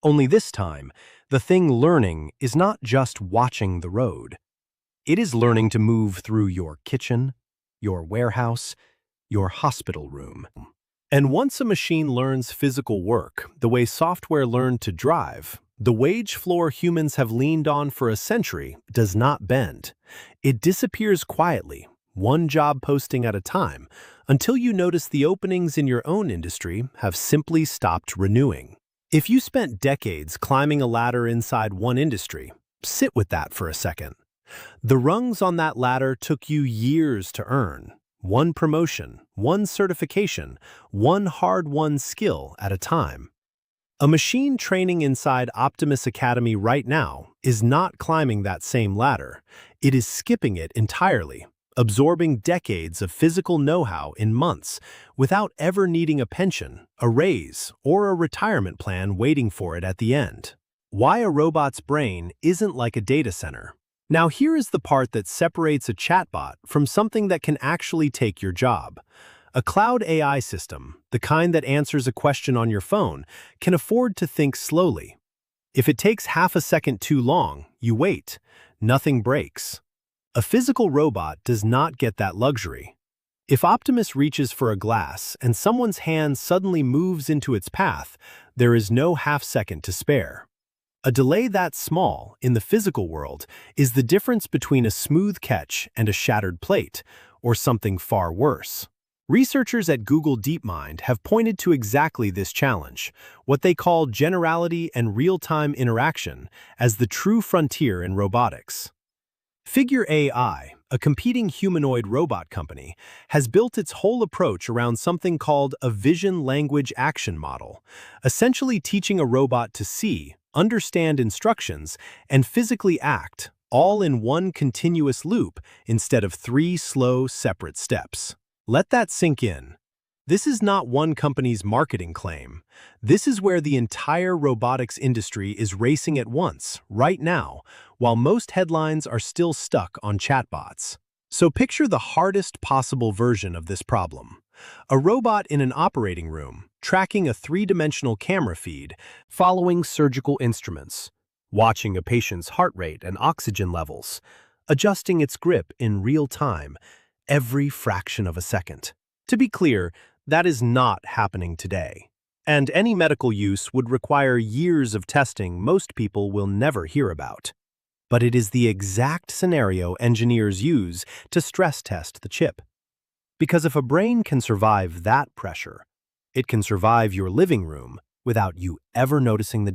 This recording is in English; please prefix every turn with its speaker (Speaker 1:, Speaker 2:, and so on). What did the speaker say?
Speaker 1: Only this time, the thing learning is not just watching the road. It is learning to move through your kitchen, your warehouse, your hospital room. And once a machine learns physical work, the way software learned to drive, the wage floor humans have leaned on for a century does not bend. It disappears quietly, one job posting at a time, until you notice the openings in your own industry have simply stopped renewing. If you spent decades climbing a ladder inside one industry, sit with that for a second. The rungs on that ladder took you years to earn. One promotion, one certification, one hard-won skill at a time. A machine training inside Optimus Academy right now is not climbing that same ladder. It is skipping it entirely, absorbing decades of physical know-how in months without ever needing a pension, a raise, or a retirement plan waiting for it at the end. Why a robot's brain isn't like a data center. Now here is the part that separates a chatbot from something that can actually take your job. A cloud AI system, the kind that answers a question on your phone, can afford to think slowly. If it takes half a second too long, you wait. Nothing breaks. A physical robot does not get that luxury. If Optimus reaches for a glass and someone's hand suddenly moves into its path, there is no half-second to spare. A delay that small, in the physical world, is the difference between a smooth catch and a shattered plate, or something far worse. Researchers at Google DeepMind have pointed to exactly this challenge, what they call generality and real-time interaction, as the true frontier in robotics. Figure AI, a competing humanoid robot company, has built its whole approach around something called a vision-language-action model, essentially teaching a robot to see, understand instructions, and physically act, all in one continuous loop instead of 3 slow, separate steps. Let that sink in. This is not one company's marketing claim. This is where the entire robotics industry is racing at once, right now, while most headlines are still stuck on chatbots. So picture the hardest possible version of this problem. A robot in an operating room, tracking a 3-dimensional camera feed, following surgical instruments, watching a patient's heart rate and oxygen levels, adjusting its grip in real time, every fraction of a second. To be clear, that is not happening today. And any medical use would require years of testing most people will never hear about. But it is the exact scenario engineers use to stress test the chip. Because if a brain can survive that pressure, it can survive your living room without you ever noticing the